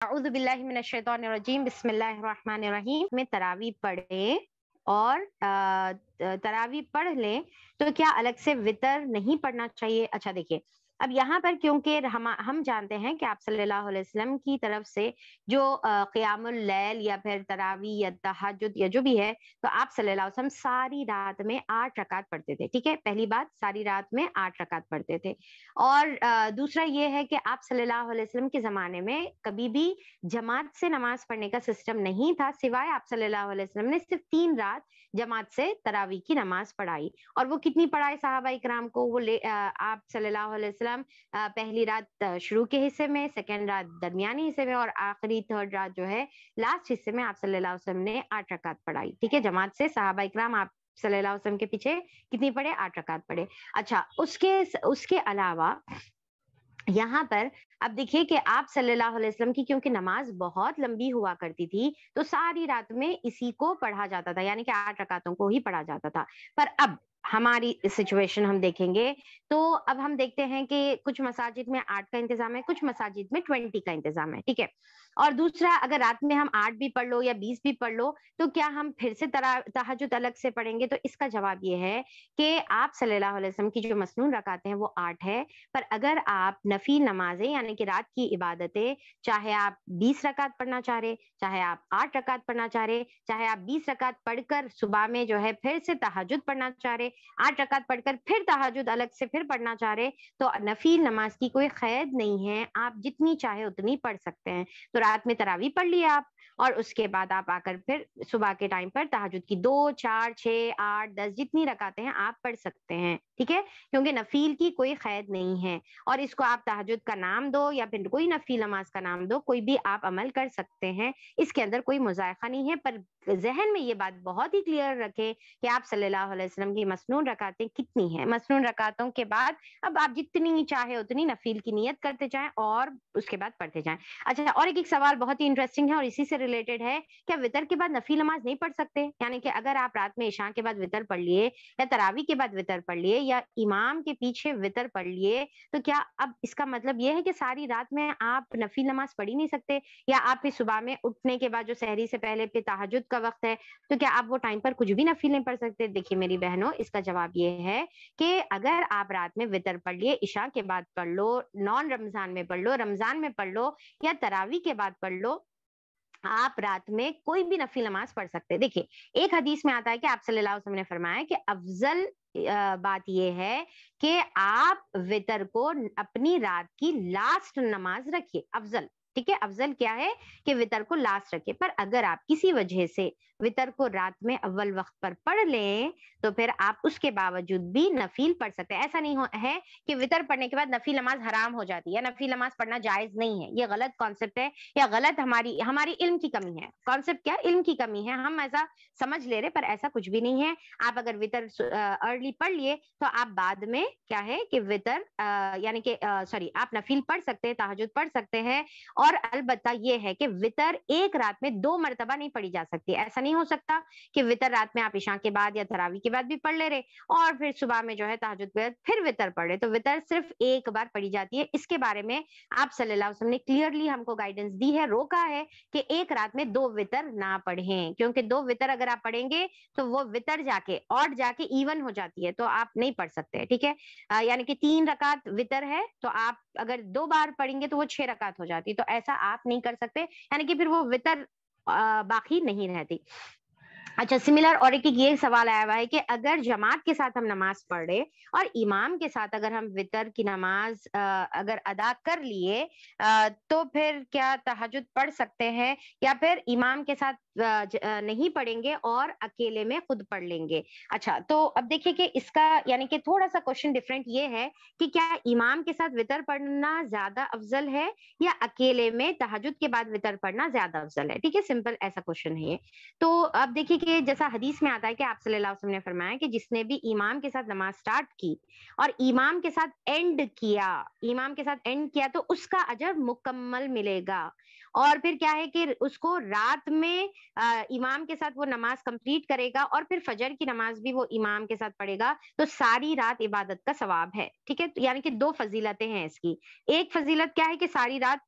اعوذ باللہ من الشیطان الرجیم بسم اللہ الرحمن الرحیم میں تراویح پڑھیں اور تراویح پڑھ لیں تو کیا الگ سے وطر نہیں پڑھنا چاہیے؟ اچھا دیکھیے، اب یہاں پر کیونکہ ہم جانتے ہیں کہ آپ صلی اللہ علیہ وسلم کی طرف سے جو قیام اللیل یا پھر تراویح یا تہجد یا جو بھی ہے، تو آپ صلی اللہ علیہ وسلم ساری رات میں 8 رکعت پڑھتے تھے. ٹھیک ہے، پہلی بات ساری رات میں 8 رکعت پڑھتے تھے. اور دوسرا یہ ہے کہ آپ صلی اللہ علیہ وسلم کے زمانے میں کبھی بھی جماعت سے نماز پڑھنے کا سسٹم نہیں تھا، سوائے آپ صلی اللہ علیہ وسلم نے صرف 3 رات جماعت سے تراویح کی نماز پڑھائی. اور وہ کتنی پڑھائے صحابہ اکرام کو؟ وہ آپ صلی اللہ علیہ وسلم پہلی رات شروع کے حصے میں، سیکنڈ رات درمیانی حصے میں، اور آخری تھرڈ رات جو ہے لاسٹ حصے میں آپ صلی اللہ علیہ وسلم نے 8 رکعت پڑھائی. ٹھیک ہے، جماعت سے صحابہ اکرام آپ صلی اللہ علیہ وسلم کے پیچھے کتنی پڑھے؟ 8 رکعت پڑھے. اچھا، اس کے علاوہ یہاں پر اب دیکھیے کہ آپ صلی اللہ علیہ وسلم کی کیونکہ نماز بہت لمبی ہوا کرتی تھی تو ساری رات میں اسی کو پڑھا جاتا تھا، یعنی کہ 8 رکعتوں کو ہی پڑھا جاتا تھا. پر اب ہماری سچویشن ہم دیکھیں گے تو اب ہم دیکھتے ہیں کہ کچھ مساجد میں 8 کا انتظام ہے، کچھ مساجد میں 20 کا انتظام ہے. ٹھیک ہے، اور دوسرا اگر رات میں ہم 8 بھی پڑھ لو یا 20 بھی پڑھ لو تو کیا ہم پھر سے تہجد الگ سے پڑھیں گے؟ تو اس کا جواب یہ ہے کہ آپ صلی اللہ علیہ وسلم کی جو مسنون رکعتیں ہیں وہ 8 ہے. پر اگر آپ نفل نمازیں یعنی کہ رات کی عبادتیں، چاہے آپ 20 رکعت پڑھنا چاہ رہے، چاہے آپ 8 رکعت پڑھنا چاہ رہے، چاہے آپ 20 رکعت پڑھ کر صبح میں جو ہے پھر سے تہجد پڑھنا چاہ رہے، 8 رکعت پڑھ کر پھر تہجد الگ سے پھر پڑھنا چاہ رہے، تو نفل نماز کی کوئی قید نہیں ہے، آپ جتنی چاہے اتنی پڑھ سکتے ہیں. تو رات میں تراویح پڑھ لیا آپ، اور اس کے بعد آپ آ کر پھر صبح کے ٹائم پر تہجد کی 2 4 6 8 10 جتنی رکعتیں ہیں آپ پڑھ سکتے ہیں. ٹھیک ہے، کیونکہ نفل کی کوئی قید نہیں ہے، اور اس کو آپ تہجد کا نام دو یا پھر کوئی نفل نماز کا نام دو، کوئی بھی آپ عمل کر سکتے ہیں، اس کے اندر کوئی مضائقہ نہیں ہے. پر ذہن میں یہ بات بہت ہی کلیئر رکھیں کہ آپ صلی اللہ علیہ وسلم کی مسنون رکعتیں کتنی ہیں. مسنون رکعتوں کے بعد اب آپ جتنی چاہے اتنی نفل کی نیت کرتے جائیں اور اس کے بعد پڑھتے جائیں. اچھا، اور ایک سوال بہت ہی انٹرسٹنگ ہے اور اسی سے ریلیٹڈ ہے، کیا وطر کے بعد نفل نماز نہیں پڑھ سکتے؟ یعنی کہ اگر آپ رات میں عشاء کے بعد وطر پڑھ لیے یا تراویح کے بعد وطر پڑھ لیے یا امام کے پیچھے وطر پڑھ لیے، تو کیا اب اس کا مطلب یہ ہے کہ ساری رات میں آپ نفل نماز پڑھ ہی نہیں سکتے؟ یا آپ پھر صبح میں اٹھنے کے بعد جو سحری سے پہلے پھر تہجد کا وقت ہے تو کیا آپ وہ ٹائم پر کچھ بھی نفل نہیں پڑھ سکتے؟ دیکھیے میری بہنوں، اس کا جواب یہ ہے کہ اگر آپ رات میں وطر پڑھ لیے، عشاء کے بعد پڑھ لو، نان رمضان میں پڑھ لو، رمضان میں پڑھ لو یا تراویح کے بعد پڑھ لو، آپ رات میں کوئی بھی نفل نماز پڑھ سکتے. دیکھیے ایک حدیث میں آتا ہے کہ آپ صلی اللہ علیہ وسلم نے فرمایا کہ افضل بات یہ ہے کہ آپ وطر کو اپنی رات کی لاسٹ نماز رکھیے. افضل، ٹھیک ہے، افضل کیا ہے کہ وطر کو لاسٹ رکھے. پر اگر آپ کسی وجہ سے وطر کو رات میں اول وقت پر پڑھ لیں تو پھر آپ اس کے باوجود بھی نفل پڑھ سکتے ہیں. ایسا نہیں ہے کہ وطر پڑھنے کے بعد نفل نماز حرام ہو جاتی ہے، نفل نماز پڑھنا جائز نہیں ہے. یہ غلط کانسیپٹ ہے یا غلط ہماری علم کی کمی ہے. کانسیپٹ کیا؟ علم کی کمی ہے، ہم ایسا سمجھ لے رہے، پر ایسا کچھ بھی نہیں ہے. آپ اگر وطر ارلی پڑھ لیے تو آپ بعد میں کیا ہے کہ وطر یعنی کہ آپ نفل پڑھ سکتے ہیں، تہجد پڑھ سکتے ہیں. اور البتہ یہ ہے کہ وطر ایک رات میں 2 مرتبہ نہیں پڑھی جا سکتی. ایسا نہیں ہو سکتا کہ وطر رات میں آپ عشاء کے بعد یا تراویح کے بعد بھی پڑھ لے رہے اور پھر صبح میں جو ہے تہجد کے بعد پھر وطر پڑھ رہے. تو وطر صرف ایک بار پڑھی جاتی ہے. اس کے بارے میں آپ صلی اللہ علیہ وسلم نے کلیئرلی ہم کو گائیڈنس دی ہے، روکا ہے کہ ایک رات میں 2 وطر نہ پڑھیں، کیونکہ 2 وطر اگر آپ پڑھیں گے تو وہ وطر جا کے ایون ہو جاتی ہے، تو آپ نہیں پڑھ سکتے. ٹھیک ہے، یعنی کہ 3 رکعت وطر ہے تو آپ اگر 2 بار پڑھیں گے تو وہ 6 رکعت ہو جاتی. تو ایسا آپ نہیں کر سکتے، یعنی کہ پھر وہ وطر باقی نہیں رہتی. اچھا، سملر اور ایک یہ سوال آیا ہوا ہے کہ اگر جماعت کے ساتھ ہم نماز پڑھ رہے اور امام کے ساتھ اگر ہم وطر کی نماز اگر ادا کر لیے تو پھر کیا تہجد پڑھ سکتے ہیں یا پھر امام کے ساتھ نہیں پڑھیں گے اور اکیلے میں خود پڑھ لیں گے؟ اچھا، تو اب دیکھیے کہ اس کا یعنی کہ تھوڑا سا کوشچن ڈفرینٹ یہ ہے کہ کیا امام کے ساتھ وطر پڑھنا زیادہ افضل ہے یا اکیلے میں تہجد کے بعد وطر پڑھنا زیادہ افضل ہے؟ ٹھیک ہے، سمپل ایسا کوشچن ہے یہ. تو اب دیکھیے کہ جیسا حدیث میں آتا ہے کہ آپ صلی اللہ علیہ وسلم نے فرمایا کہ جس نے بھی امام کے ساتھ نماز سٹارٹ کی اور امام کے ساتھ اینڈ کیا تو اس کا اجر مکمل ملے گا. اور پھر کیا ہے کہ اس کو رات میں امام کے ساتھ وہ نماز کمپلیٹ کرے گا اور پھر فجر کی نماز بھی وہ امام کے ساتھ پڑھے گا تو ساری رات عبادت کا ثواب ہے. ٹھیک ہے، یعنی کہ 2 فضیلتیں ہیں اس کی. ایک فضیلت کیا ہے کہ ساری رات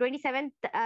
27